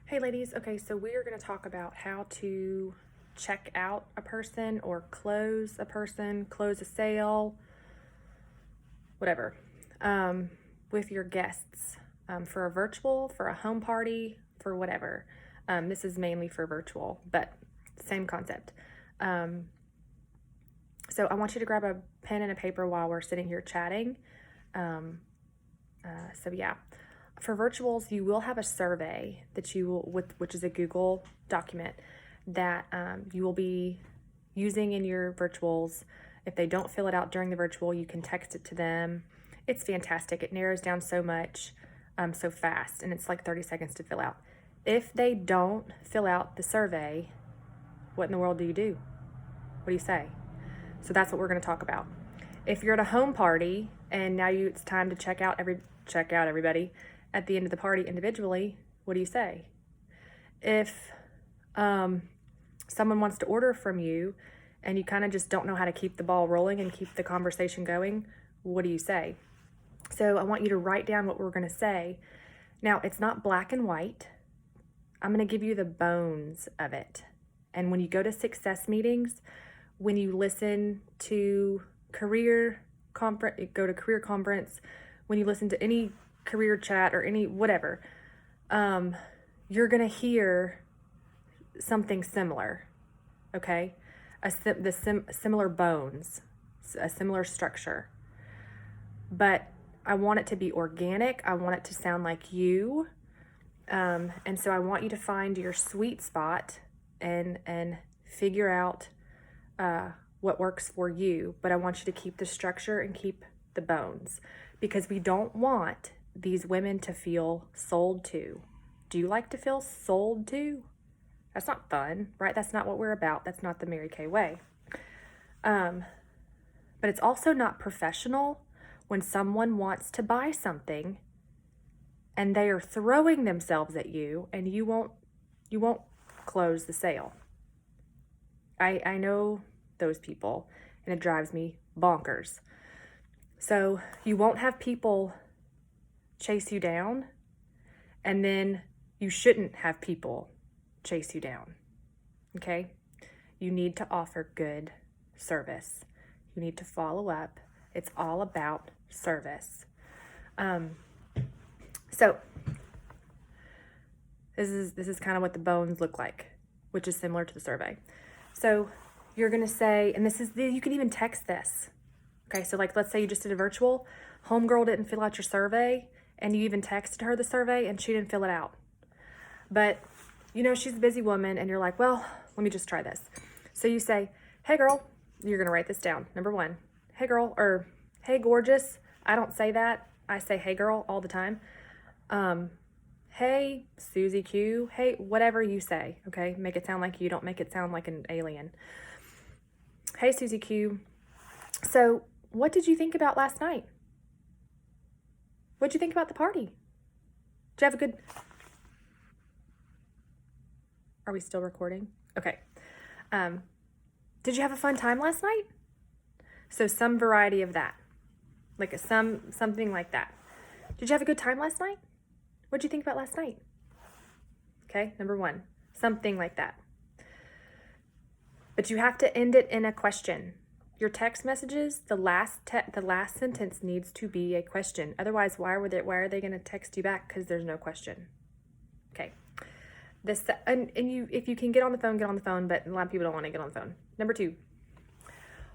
Hey ladies, okay, so we are going to talk about how to check out a person or close a person, close a sale, whatever, with your guests for a virtual, for a home party, for whatever. This is mainly for virtual, but same concept. So I want you to grab a pen and a paper while we're sitting here chatting. So yeah. For virtuals, you will have a survey that you will, which is a Google document that you will be using in your virtuals. If they don't fill it out during the virtual, you can text it to them. It's fantastic. It narrows down so much, so fast, and it's like 30 seconds to fill out. If they don't fill out the survey, what in the world do you do? What do you say? So that's what we're going to talk about. If you're at a home party and now it's time to check out everybody at the end of the party individually, what do you say? If someone wants to order from you and you kind of just don't know how to keep the ball rolling and keep the conversation going, what do you say? So I want you to write down what we're going to say. Now, it's not black and white. I'm going to give you the bones of it. And when you go to success meetings, when you listen to career conference, when you listen to any career chat or any whatever, you're gonna hear something similar, okay? Similar bones, a similar structure. But I want it to be organic. I want it to sound like you, and so I want you to find your sweet spot and figure out what works for you. But I want you to keep the structure and keep the bones, because we don't want these women to feel sold to. Do you like to feel sold to? That's not fun, right? That's not what we're about. That's not the Mary Kay way. But it's also not professional when someone wants to buy something and they are throwing themselves at you and you won't close the sale. I know those people, and it drives me bonkers. So you won't have people chase you down, and then you shouldn't have people chase you down, okay? You need to offer good service. You need to follow up. It's all about service. So this is kind of what the bones look like, which is similar to the survey. So you're gonna say, and you can even text this. Okay, so like let's say you just did a virtual, homegirl didn't fill out your survey, and you even texted her the survey and she didn't fill it out. But she's a busy woman, and you're like, well, let me just try this. So you say, hey girl, you're gonna write this down. Number 1, hey girl, or hey gorgeous. I don't say that. I say hey girl all the time. Hey Susie Q, hey, whatever you say, okay? Make it sound like you, don't make it sound like an alien. Hey Susie Q, so what did you think about last night? What'd you think about the party? Did you have a good... Are we still recording? Okay. Did you have a fun time last night? So some variety of that. Like something like that. Did you have a good time last night? What'd you think about last night? Okay, number 1. Something like that. But you have to end it in a question. Your text messages, the last sentence needs to be a question. Otherwise, why are they going to text you back? Because there's no question. Okay. If you can get on the phone, get on the phone. But a lot of people don't want to get on the phone. Number 2.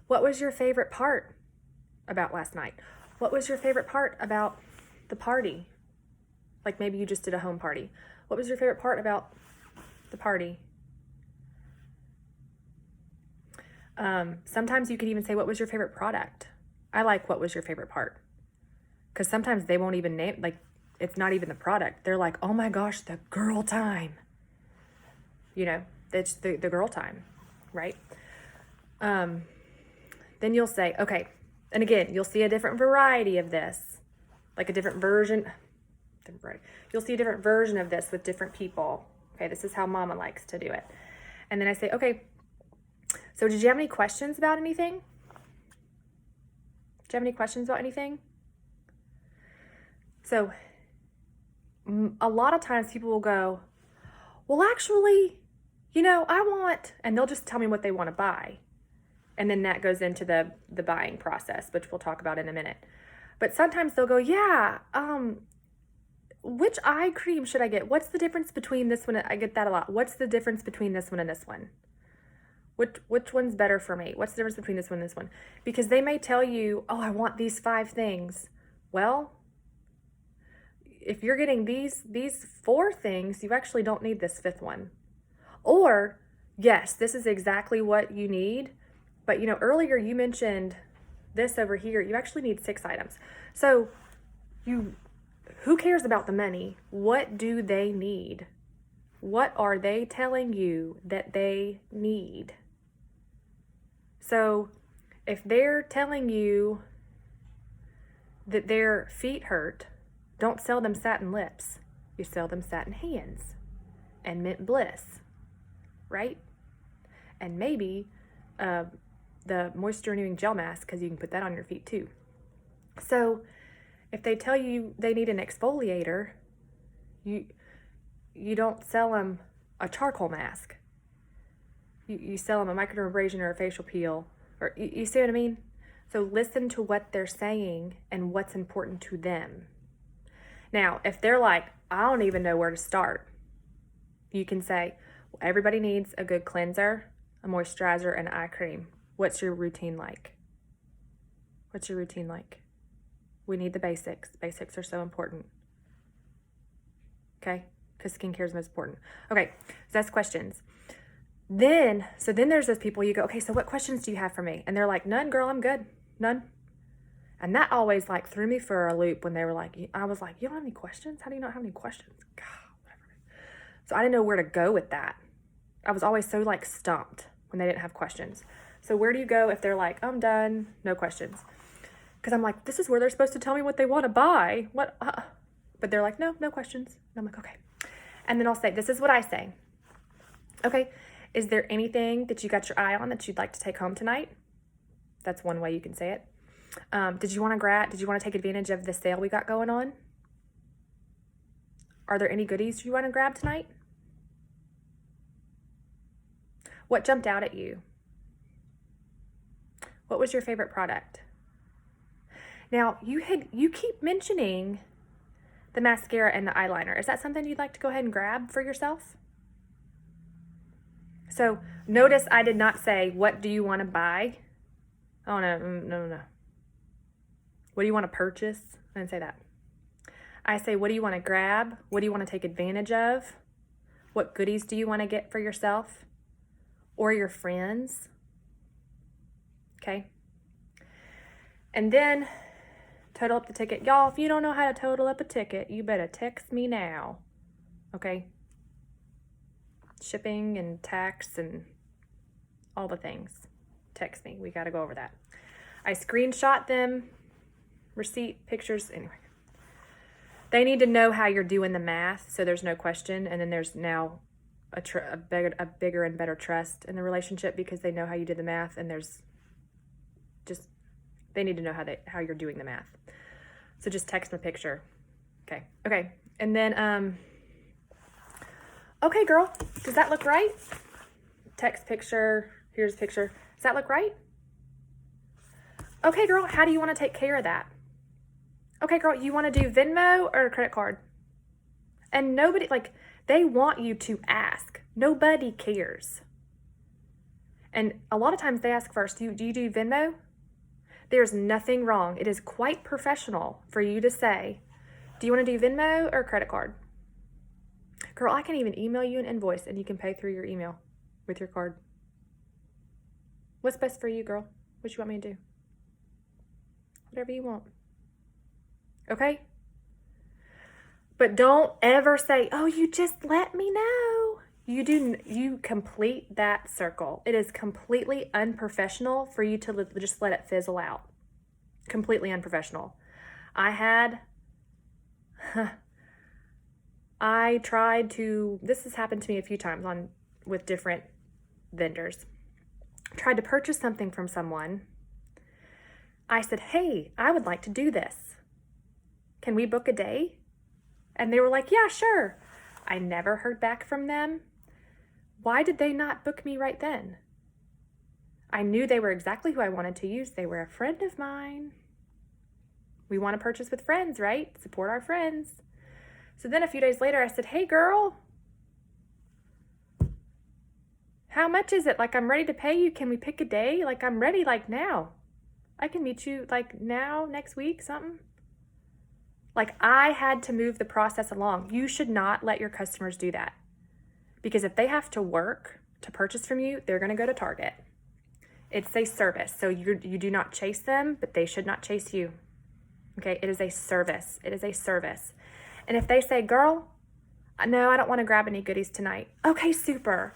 What was your favorite part about last night? What was your favorite part about the party? Like maybe you just did a home party. What was your favorite part about the party? Sometimes you could even say, what was your favorite product? I like what was your favorite part. Because sometimes they won't even name, like, it's not even the product. They're like, oh my gosh, the girl time. It's the girl time, right? Then you'll say, okay, and again, you'll see a different variety of this, like a different version. You'll see a different version of this with different people. Okay, this is how Mama likes to do it. And then I say, okay, so did you have any questions about anything? Do you have any questions about anything? So a lot of times people will go, well, actually, I want, and they'll just tell me what they want to buy. And then that goes into the buying process, which we'll talk about in a minute. But sometimes they'll go, yeah, which eye cream should I get? What's the difference between this one? I get that a lot. What's the difference between this one and this one? Which one's better for me? What's the difference between this one and this one? Because they may tell you, oh, I want these 5 things. Well, if you're getting these 4 things, you actually don't need this 5th one. Or, yes, this is exactly what you need. But, earlier you mentioned this over here. You actually need 6 items. So who cares about the money? What do they need? What are they telling you that they need? So if they're telling you that their feet hurt, don't sell them satin lips. You sell them satin hands and mint bliss, right? And maybe the moisture renewing gel mask, because you can put that on your feet too. So if they tell you they need an exfoliator, you don't sell them a charcoal mask. You sell them a microdermabrasion or a facial peel, or you see what I mean? So listen to what they're saying and what's important to them. Now, if they're like, I don't even know where to start, you can say, well, everybody needs a good cleanser, a moisturizer, and eye cream. What's your routine like? What's your routine like? We need the basics. Basics are so important. Okay? Because skincare is most important. Okay, so that's questions. Then there's those people you go, okay, so what questions do you have for me? And they're like, none, girl, I'm good. None. And that always threw me for a loop when they were like, I was like, you don't have any questions? How do you not have any questions? God, whatever. So I didn't know where to go with that. I was always so stumped when they didn't have questions. So where do you go if they're like, I'm done, no questions? Because I'm like, this is where they're supposed to tell me what they want to buy. What? But they're like, no questions. And I'm like, okay. And then I'll say, this is what I say. Okay, is there anything that you got your eye on that you'd like to take home tonight? That's one way you can say it. Did you want to take advantage of the sale we got going on? Are there any goodies you want to grab tonight? What jumped out at you? What was your favorite product? Now, you keep mentioning the mascara and the eyeliner. Is that something you'd like to go ahead and grab for yourself? So notice I did not say, what do you want to buy? Oh, no. What do you want to purchase? I didn't say that. I say, what do you want to grab? What do you want to take advantage of? What goodies do you want to get for yourself or your friends? Okay. And then total up the ticket. Y'all, if you don't know how to total up a ticket, you better text me now. Okay. Shipping and tax and all the things. Text me. We got to go over that. I screenshot them, receipt, pictures. Anyway, they need to know how you're doing the math, so there's no question. And then there's now a bigger and better trust in the relationship because they know how you did the math, and there's just, they need to know how you're doing the math. So just text them a picture. Okay. And then okay, girl, does that look right? Text picture, here's a picture. Does that look right? Okay, girl, how do you want to take care of that? Okay, girl, you want to do Venmo or a credit card? And nobody, they want you to ask. Nobody cares. And a lot of times they ask first, do you do Venmo? There's nothing wrong. It is quite professional for you to say, do you want to do Venmo or credit card? Girl, I can even email you an invoice and you can pay through your email with your card. What's best for you, girl? What you want me to do? Whatever you want. Okay? But don't ever say, oh, you just let me know. You complete that circle. It is completely unprofessional for you to just let it fizzle out. Completely unprofessional. I tried to, this has happened to me a few times with different vendors. Tried to purchase something from someone. I said, hey, I would like to do this. Can we book a day? And they were like, yeah, sure. I never heard back from them. Why did they not book me right then? I knew they were exactly who I wanted to use. They were a friend of mine. We want to purchase with friends, right? Support our friends. So then a few days later, I said, hey, girl, how much is it? Like, I'm ready to pay you. Can we pick a day? Like, I'm ready, like, now. I can meet you, like, now, next week, something. Like, I had to move the process along. You should not let your customers do that. Because if they have to work to purchase from you, they're going to go to Target. It's a service. So you do not chase them, but they should not chase you. Okay, it is a service. It is a service. And if they say, girl, no, I don't want to grab any goodies tonight. Okay, super.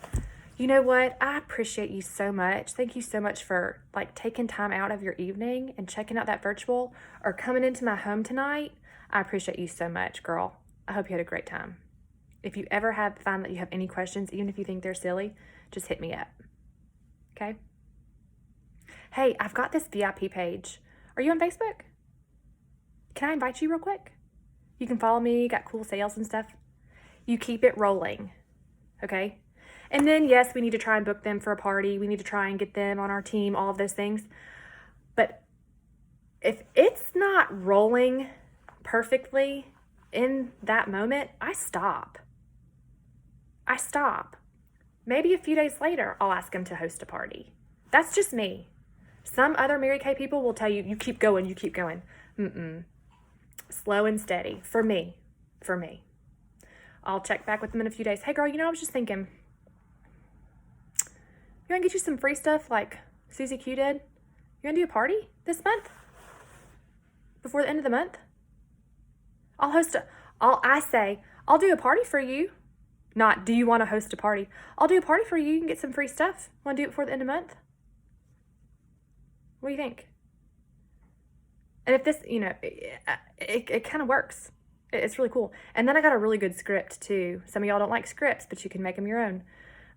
You know what? I appreciate you so much. Thank you so much for like taking time out of your evening and checking out that virtual or coming into my home tonight. I appreciate you so much, girl. I hope you had a great time. If you ever find that you have any questions, even if you think they're silly, just hit me up. Okay? Hey, I've got this VIP page. Are you on Facebook? Can I invite you real quick? You can follow me, got cool sales and stuff. You keep it rolling, okay? And then, yes, we need to try and book them for a party. We need to try and get them on our team, all of those things. But if it's not rolling perfectly in that moment, I stop. Maybe a few days later, I'll ask them to host a party. That's just me. Some other Mary Kay people will tell you, you keep going, you keep going. Slow and steady. For me. I'll check back with them in a few days. Hey, girl, I was just thinking, you want to get you some free stuff like Susie Q did? You want to do a party this month? Before the end of the month? I'll do a party for you. Not, do you want to host a party? I'll do a party for you. You can get some free stuff. Want to do it before the end of the month? What do you think? And if this, it kind of works. It's really cool. And then I got a really good script too. Some of y'all don't like scripts, but you can make them your own.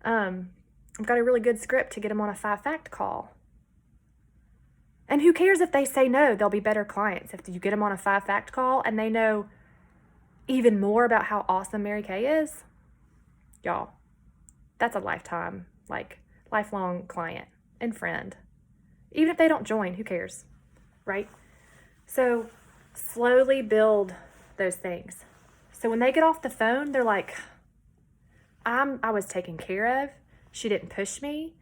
I've got a really good script to get them on a 5-fact call. And who cares if they say no? They'll be better clients if you get them on a 5-fact call and they know even more about how awesome Mary Kay is. Y'all, that's a lifelong client and friend. Even if they don't join, who cares, right? So slowly build those things. So when they get off the phone, they're like, I was taken care of. She didn't push me.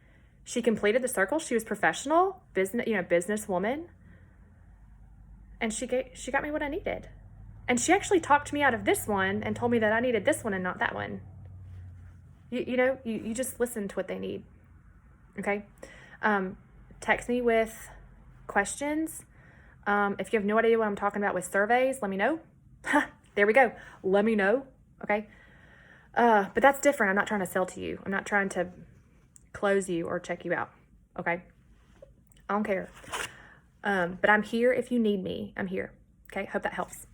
She completed the circle. She was professional, businesswoman. And she got me what I needed. And she actually talked me out of this one and told me that I needed this one and not that one. You just listen to what they need. Okay? Text me with questions. If you have no idea what I'm talking about with surveys, let me know. There we go. Let me know. Okay? But that's different. I'm not trying to sell to you. I'm not trying to close you or check you out. Okay? I don't care. But I'm here if you need me. I'm here. Okay? Hope that helps.